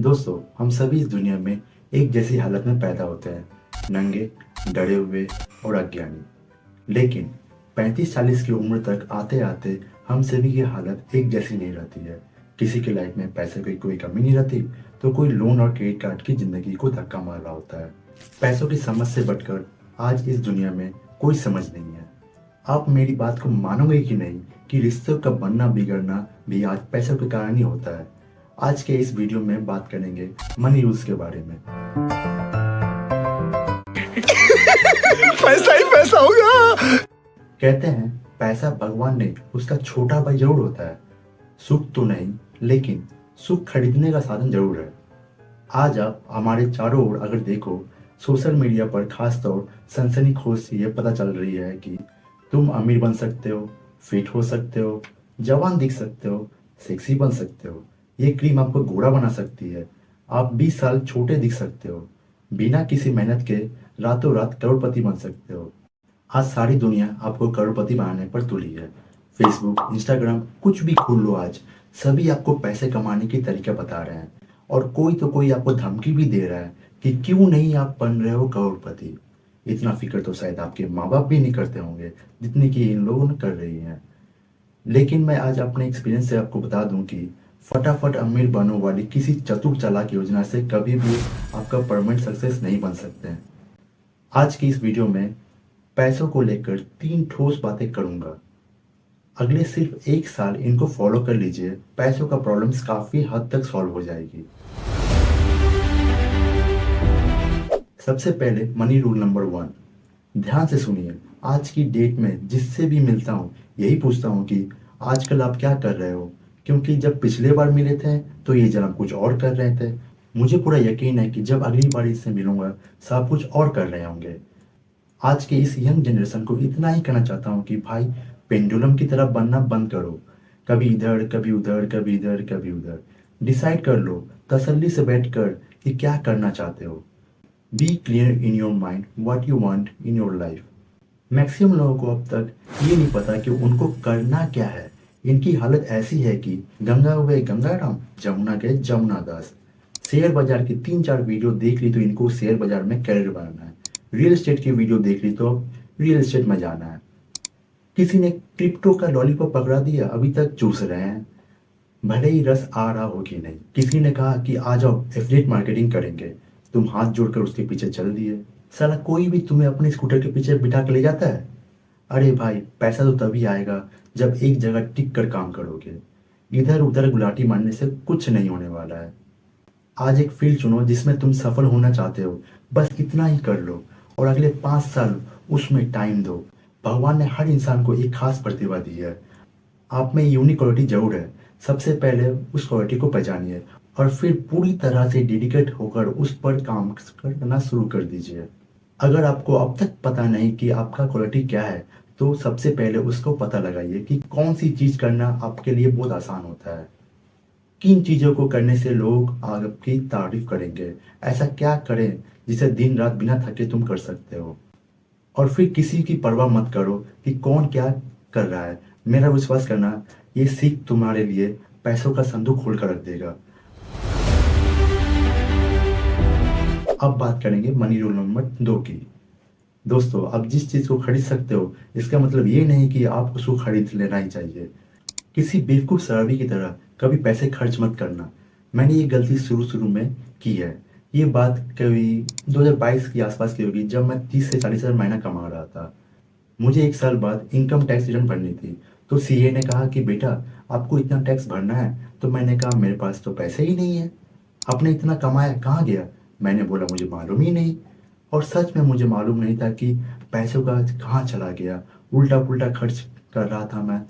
दोस्तों, हम सभी इस दुनिया में एक जैसी हालत में पैदा होते हैं, नंगे, डरे हुए और अज्ञानी। लेकिन 35-40 की उम्र तक आते आते हम सभी की हालत एक जैसी नहीं रहती है। किसी की लाइफ में पैसे की कोई कमी नहीं रहती, तो कोई लोन और क्रेडिट कार्ड की जिंदगी को धक्का मार रहा होता है। पैसों की समझ से बढ़कर आज इस दुनिया में कोई समझ नहीं है। आप मेरी बात को मानोगे कि नहीं कि रिश्तों का बनना बिगड़ना भी आज पैसों के कारण ही होता है। आज के इस वीडियो में बात करेंगे मनी रूल्स के बारे में। पैसा ही पैसा होगा। कहते हैं पैसा भगवान नहीं, उसका छोटा भाई जरूर होता है। सुख तो नहीं, लेकिन सुख खरीदने का साधन जरूर है। आज आप हमारे चारों ओर अगर देखो, सोशल मीडिया पर खासतौर सनसनीखेज से ये पता चल रही है कि तुम अमीर बन सकते हो, फिट हो सकते हो, जवान दिख सकते हो, सेक्सी बन सकते हो। ये क्रीम आपको गोरा बना सकती है। आप 20 साल छोटे दिख सकते हो। बिना किसी मेहनत के रातों रात करोड़पति बन सकते हो। आज सारी दुनिया आपको करोड़पति बनाने पर तुली है। फेसबुक, इंस्टाग्राम, कुछ भी खोल लो, आज सभी आपको पैसे कमाने की तरीका बता रहे हैं। और कोई तो कोई आपको धमकी भी दे रहा है कि क्यों नहीं आप बन रहे हो करोड़पति। इतना फिक्र तो शायद आपके माँ बाप भी नहीं करते होंगे जितनी कि इन लोगों ने कर रही हैं। लेकिन मैं आज अपने एक्सपीरियंस से आपको बता दूं कि फटाफट अमीर बनो वाली किसी चतुर चालाक योजना से कभी भी आपका परमानेंट सक्सेस नहीं बन सकते हैं। आज की इस वीडियो में पैसों को लेकर 3 ठोस बातें करूंगा। अगले सिर्फ 1 साल इनको फॉलो कर लीजिए, पैसों का प्रॉब्लम्स काफी हद तक सॉल्व हो जाएगी। सबसे पहले मनी रूल नंबर 1। ध्यान से सुनिए। आज की डेट में जिससे भी मिलता हूँ यही पूछता हूँ कि आजकल आप क्या कर रहे हो, क्योंकि जब पिछले बार मिले थे तो ये जरा कुछ और कर रहे थे। मुझे पूरा यकीन है कि जब अगली बार इससे मिलूंगा सब कुछ और कर रहे होंगे। आज के इस यंग जनरेशन को इतना ही कहना चाहता हूँ कि भाई, पेंडुलम की तरह बनना बंद करो। कभी इधर कभी उधर, कभी इधर कभी उधर। डिसाइड कर लो तसल्ली से बैठकर कि क्या करना चाहते हो। Be clear in your mind what you want in your life. Maximum लोगों को अब तक ये नहीं पता कि उनको करना क्या है। इनकी हालत ऐसी है कि गंगा हुए गंगाराम, जमुना गए जमुना दास। शेयर बाजार की 3-4 वीडियो देख ली तो इनको शेयर बाजार में कैरियर बनाना है। रियल एस्टेट की वीडियो देख ली तो अब रियल एस्टेट में जाना है। किसी ने क्रिप्टो का लॉलीपॉप पकड़ा दिया, अभी तक चूस रहे हैं, भले ही रस आ रहा हो कि नहीं। किसी ने कहा कि आ जाओ एफिलिएट मार्केटिंग करेंगे, तुम हाथ जोड़कर उसके पीछे चल दिए। साला कोई भी तुम्हें अपने स्कूटर के पीछे बिठा के ले जाता है। अरे भाई, पैसा तो तभी आएगा जब एक जगह टिक कर काम करोगे। इधर उधर गुलाटी मारने से कुछ नहीं होने वाला है। आज एक फील्ड चुनो जिसमें तुम सफल होना चाहते हो, बस इतना ही कर लो और अगले 5 साल उसमें टाइम दो। भगवान ने हर इंसान को एक खास प्रतिभा दी है। आप में यूनिक क्वालिटी जरूर है। सबसे पहले उस क्वालिटी को पहचानिए और फिर पूरी तरह से डेडिकेट होकर उस पर काम करना शुरू कर दीजिए। अगर आपको अब तक पता नहीं कि आपका क्वालिटी क्या है, तो सबसे पहले उसको पता लगाइए कि कौन सी चीज करना आपके लिए बहुत आसान होता है। किन चीजों को करने से लोग आपकी तारीफ करेंगे। ऐसा क्या करें जिसे दिन रात बिना थके तुम कर सकते हो। और फिर किसी की परवाह मत करो कि कौन क्या कर रहा है। मेरा विश्वास करना, ये सीख तुम्हारे लिए पैसों का संदूक खोल कर रख देगा। अब बात करेंगे मनी रूल नंबर 2 की। दोस्तों, आप जिस चीज को खरीद सकते हो इसका मतलब ये नहीं कि आपको उसको खरीद लेना ही चाहिए। किसी बेवकूफ शराबी की तरह कभी पैसे खर्च मत करना। मैंने ये गलती शुरू शुरू में की है। ये बात कभी 2022 के आसपास की होगी, जब मैं 30 से 40 हज़ार महीना कमा रहा था। मुझे 1 साल बाद इनकम टैक्स रिटर्न भरनी थी। तो सीए ने कहा कि बेटा, आपको इतना टैक्स भरना है। तो मैंने कहा मेरे पास तो पैसे ही नहीं है। आपने इतना कमाया कहाँ गया? मैंने बोला मुझे मालूम ही नहीं। और सच में मुझे मालूम नहीं था कि पैसों का कहाँ चला गया। उल्टा पुल्टा खर्च कर रहा था मैं।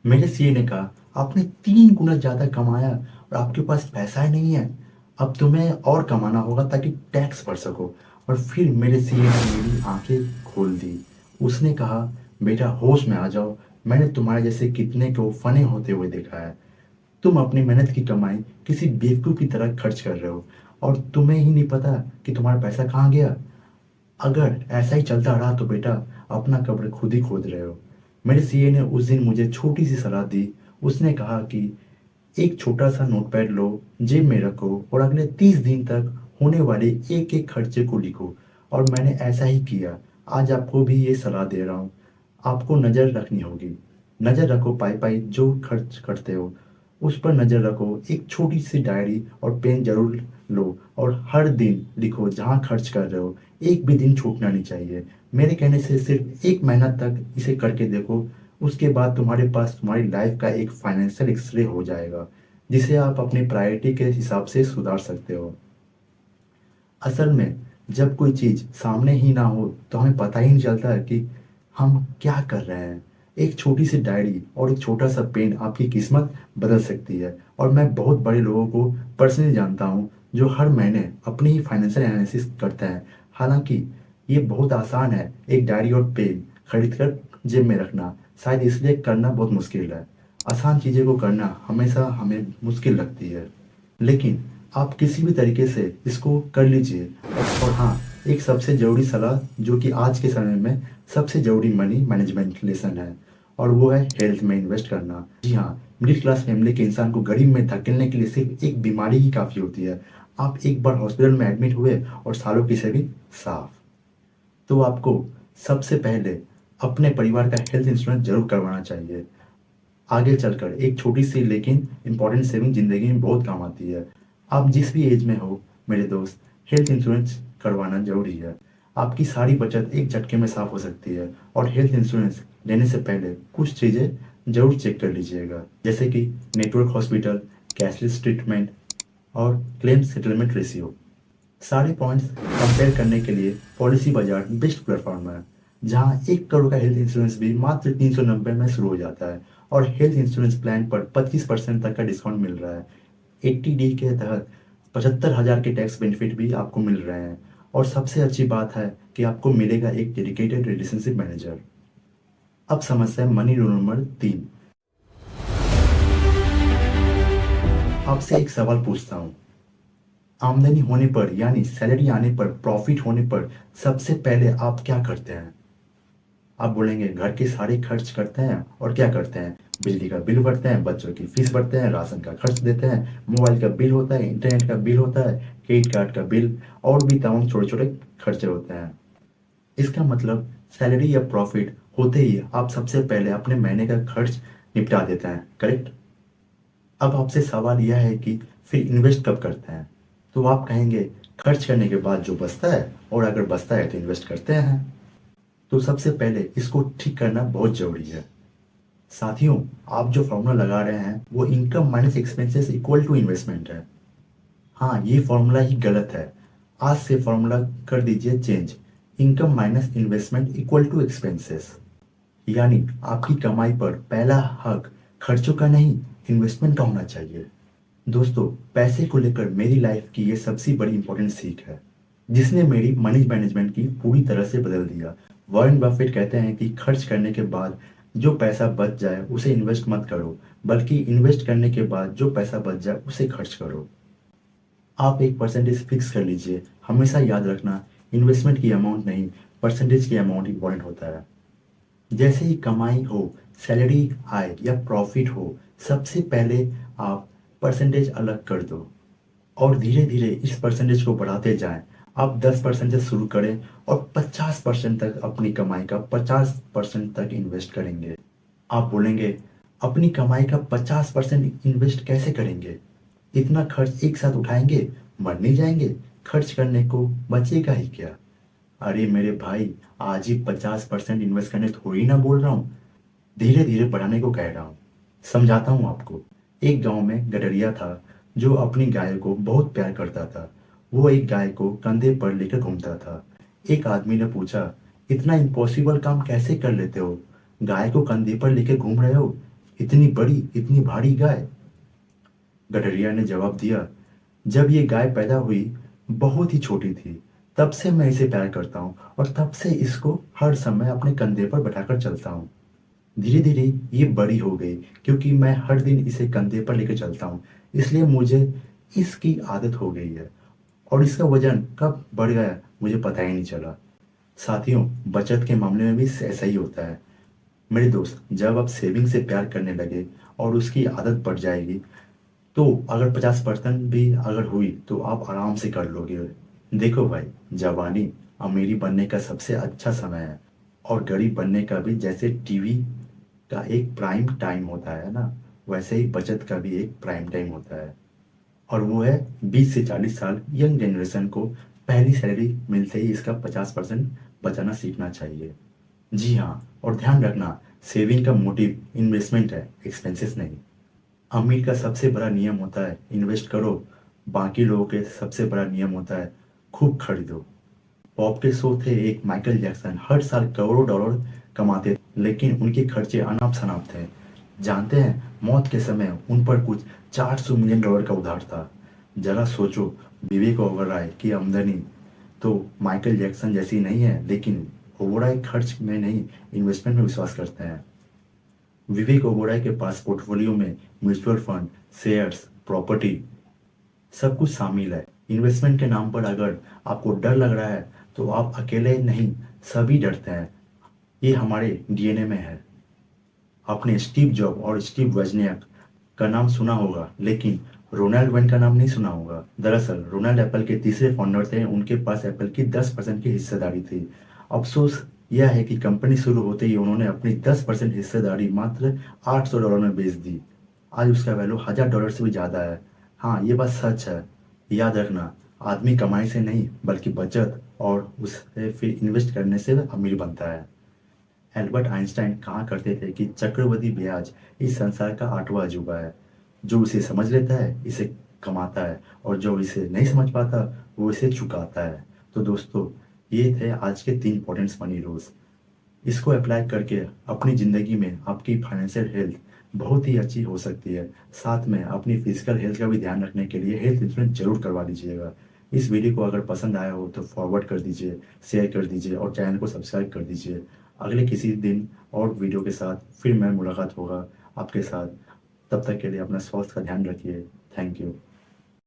मेरे सीए ने कहा आपने 3 गुना ज्यादा कमाया और आपके पास पैसा ही नहीं है। अब तुम्हें और कमाना होगा ताकि टैक्स भर सको। और फिर मेरे सीए ने मेरी आंखें खोल दी। उसने कहा बेटा, होश में आ जाओ। मैंने तुम्हारे जैसे कितने को फने होते हुए देखा है। तुम अपनी मेहनत की कमाई किसी बेवकूफ की तरह खर्च कर रहे हो और तुम्हें ही नहीं पता कि तुम्हारा पैसा कहाँ गया। अगर ऐसा ही चलता रहा तो बेटा, अपना कब्र खुद ही खोद रहे हो। मेरे सीए ने उस दिन मुझे छोटी सी सलाह दी। उसने कहा कि एक छोटा सा नोटपैड लो, जेब में रखो और अगले 30 दिन तक होने वाले एक एक खर्चे को लिखो। और मैंने ऐसा ही किया। आज आपको भी ये सलाह दे रहा हूँ। आपको नज़र रखनी होगी। नज़र रखो पाई पाई जो खर्च करते हो उस पर नज़र रखो। एक छोटी सी डायरी और पेन जरूर लो और हर दिन लिखो जहाँ खर्च कर रहे हो। एक भी दिन छूटना नहीं चाहिए। मेरे कहने से सिर्फ 1 महीना तक इसे करके देखो। उसके बाद तुम्हारे पास तुम्हारी लाइफ का एक फाइनेंशियल एक्सरे हो जाएगा जिसे आप अपनी प्रायोरिटी के हिसाब से सुधार सकते हो। असल में जब कोई चीज़ सामने ही ना हो तो हमें पता ही नहीं चलता है कि हम क्या कर रहे हैं। एक छोटी सी डायरी और एक छोटा सा पेन आपकी किस्मत बदल सकती है। और मैं बहुत बड़े लोगों को पर्सनली जानता हूँ जो हर महीने अपनी ही फाइनेंशियल एनालिसिस करते हैं। हालांकि ये बहुत आसान है एक डायरी और पेन खरीद कर जेब में रखना। शायद इसलिए करना बहुत मुश्किल है। आसान चीज़ें को करना हमेशा हमें मुश्किल लगती है, लेकिन आप किसी भी तरीके से इसको कर लीजिए। और हाँ, एक सबसे ज़रूरी सलाह जो कि आज के समय में सबसे ज़रूरी मनी मैनेजमेंट लेसन है, और वो है हेल्थ में इन्वेस्ट करना। जी हाँ, मिडिल क्लास फैमिली के इंसान को गरीब में धकेलने के लिए सिर्फ एक बीमारी ही काफ़ी होती है। आप एक बार हॉस्पिटल में एडमिट हुए और सालों की सेविंग साफ। तो आपको सबसे पहले अपने परिवार का हेल्थ इंश्योरेंस जरूर करवाना चाहिए। आगे चलकर एक छोटी सी लेकिन इम्पोर्टेंट सेविंग जिंदगी में बहुत काम आती है। आप जिस भी एज में हो मेरे दोस्त, हेल्थ इंश्योरेंस करवाना जरूरी है। आपकी सारी बचत एक झटके में साफ हो सकती है। और हेल्थ इंश्योरेंस लेने से पहले कुछ चीज़ें जरूर चेक कर लीजिएगा, जैसे कि नेटवर्क हॉस्पिटल, कैशलेस ट्रीटमेंट और क्लेम सेटलमेंट रेशियो। सारे पॉइंट्स कंपेयर करने के लिए पॉलिसी बाजार बेस्ट प्लेटफॉर्म है, जहां 1 करोड़ का हेल्थ इंश्योरेंस भी मात्र 390 में शुरू हो जाता है। और हेल्थ इंश्योरेंस प्लान पर 25% तक का डिस्काउंट मिल रहा है। 80D के तहत 75,000 के टैक्स बेनिफिट भी आपको मिल रहे हैं। और सबसे अच्छी बात है कि आपको मिलेगा एक डेडिकेटेड रिलेशनशिप मैनेजर। अब समस्या है मनी रूल नंबर 3। आपसे एक सवाल पूछता हूँ। आमदनी होने पर यानी सैलरी आने पर, प्रॉफिट होने पर सबसे पहले आप क्या करते हैं? आप बोलेंगे घर के सारे खर्च करते हैं। और क्या करते हैं? बिजली का बिल भरते हैं, बच्चों की फीस भरते हैं, राशन का खर्च देते हैं, मोबाइल का बिल होता है, इंटरनेट का बिल होता है, क्रेडिट कार्ड का बिल और भी तमाम छोटे छोटे खर्चे होते हैं। इसका मतलब सैलरी या प्रॉफिट होते ही आप सबसे पहले अपने महीने का खर्च निपटा देते हैं, करेक्ट? अब आपसे सवाल यह है कि फिर इन्वेस्ट कब करते हैं? तो आप कहेंगे खर्च करने के बाद जो बचता है, और अगर बचता है तो इन्वेस्ट करते हैं। तो सबसे पहले इसको ठीक करना बहुत ज़रूरी है। साथियों, आप जो फॉर्मूला लगा रहे हैं वो income minus expenses equal to investment है। हाँ, ये फॉर्मूला ही गलत है। आज से फॉर्मूला कर दीजिए change. Income minus investment equal to expenses. यानी आपकी कमाई पर पहला हक खर्चों का नहीं, इन्वेस्टमेंट का होना चाहिए। दोस्तों, पैसे को लेकर मेरी लाइफ की ये सबसे बड़ी इंपॉर्टेंट सीख है, जिसने मेरी मनी मैनेजमेंट की पूरी तरह से बदल दिया। वॉरेन बफेट कहते हैं कि खर्च करने के बाद जो पैसा बच जाए उसे इन्वेस्ट मत करो, बल्कि इन्वेस्ट करने के बाद जो पैसा बच जाए उसे खर्च करो। आप एक परसेंटेज फिक्स कर लीजिए। हमेशा याद रखना, इन्वेस्टमेंट की अमाउंट नहीं, परसेंटेज की अमाउंट इंपॉर्टेंट होता है। जैसे ही कमाई हो, सैलरी आए या प्रॉफिट हो, सबसे पहले आप परसेंटेज अलग कर दो और धीरे धीरे इस परसेंटेज को बढ़ाते जाएं। आप 10% से शुरू करें और 50% तक अपनी कमाई का 50% तक इन्वेस्ट करेंगे। आप बोलेंगे अपनी कमाई का 50% इन्वेस्ट कैसे करेंगे? इतना खर्च एक साथ उठाएंगे, मर नहीं जाएंगे? खर्च करने को बचेगा ही क्या? अरे मेरे भाई, आज ही 50% इन्वेस्ट करने थोड़ी ना बोल रहा हूँ, धीरे धीरे बढ़ाने को कह रहा हूँ। समझाता हूँ आपको। एक गांव में गडरिया था जो अपनी गाय को बहुत प्यार करता था। वो एक गाय को कंधे पर लेकर घूमता था। एक आदमी ने पूछा, इतना इम्पॉसिबल काम कैसे कर लेते हो? गाय को कंधे पर लेकर घूम रहे हो, इतनी बड़ी इतनी भारी गाय। गडरिया ने जवाब दिया, जब ये गाय पैदा हुई बहुत ही छोटी थी, तब से मैं इसे प्यार करता हूँ और तब से इसको हर समय अपने कंधे पर बैठाकर चलता हूँ। धीरे धीरे ये बड़ी हो गई क्योंकि मैं हर दिन इसे कंधे पर लेकर चलता हूँ, इसलिए मुझे इसकी आदत हो गई है। और इसका वजन कब बढ़ गया मुझे पता ही नहीं चला। साथियों, बचत के मामले में भी ऐसा ही होता है। मेरे दोस्त, जब आप सेविंग से प्यार करने लगे और उसकी आदत बढ़ जाएगी, तो अगर 50% भी अगर हुई तो आप आराम से कर लोगे। देखो भाई, जवानी अमीरी बनने का सबसे अच्छा समय है, और गरीब बनने का भी। जैसे टीवी का एक प्राइम टाइम होता है ना, वैसे ही बचत का भी एक प्राइम टाइम होता है, और वो है 20 से 40 साल। यंग जनरेशन को पहली सैलरी मिलते ही इसका 50% बचाना सीखना चाहिए। जी हाँ, और ध्यान रखना, सेविंग का मोटिव इन्वेस्टमेंट है, एक्सपेंसेस नहीं। अमीर का सबसे बड़ा नियम होता है इन्वेस्ट करो, बाकी लोगों के सबसे बड़ा नियम होता है खूब खरीदो। पॉप के शो थे एक माइकल जैक्सन, हर साल करोड़ों डॉलर कमाते थे, लेकिन उनके खर्चे अनाप शनाप थे। जानते हैं, मौत के समय उन पर कुछ 400 मिलियन डॉलर का उधार था। जरा सोचो, विवेक ओबेरॉय की आमदनी तो माइकल जैक्सन जैसी नहीं है, लेकिन ओबेरॉय खर्च में नहीं, इन्वेस्टमेंट में विश्वास करते हैं। विवेक ओबेरॉय के पास पोर्टफोलियो में म्यूचुअल फंड, शेयर्स, प्रॉपर्टी सब कुछ शामिल है। इन्वेस्टमेंट के नाम पर अगर आपको डर लग रहा है तो आप अकेले नहीं, सभी डरते हैं। ये हमारे डीएनए में है। आपने स्टीव जॉब और स्टीव वजनिक का नाम सुना होगा, लेकिन रोनाल्ड वेन का नाम नहीं सुना होगा। दरअसल रोनाल्ड एप्पल के तीसरे फाउंडर थे, उनके पास एप्पल की 10% की हिस्सेदारी थी। अफसोस यह है कि कंपनी शुरू होते ही उन्होंने अपनी 10% हिस्सेदारी मात्र $800 में बेच दी। आज उसका वैल्यू $1000 से भी ज़्यादा है। हाँ, ये बात सच है। याद रखना, आदमी कमाई से नहीं बल्कि बचत और उसे फिर इन्वेस्ट करने से अमीर बनता है। एल्बर्ट आइंस्टाइन कहा करते थे कि चक्रवृद्धि ब्याज इस संसार का 8वां अजूबा है। जो इसे समझ लेता है इसे कमाता है, और जो इसे नहीं समझ पाता वो इसे चुकाता है। तो दोस्तों, ये थे आज के 3 इंपॉर्टेंट मनी रूल्स। इसको अप्लाई करके अपनी ज़िंदगी में आपकी फाइनेंशियल हेल्थ बहुत ही अच्छी हो सकती है। साथ में अपनी फिजिकल हेल्थ का भी ध्यान रखने के लिए हेल्थ इंश्योरेंस जरूर करवा लीजिएगा। इस वीडियो को अगर पसंद आया हो तो फॉरवर्ड कर दीजिए, शेयर कर दीजिए और चैनल को सब्सक्राइब कर दीजिए। अगले किसी दिन और वीडियो के साथ फिर मैं मुलाकात होगा आपके साथ। तब तक के लिए अपना स्वास्थ्य का ध्यान रखिए। Thank you.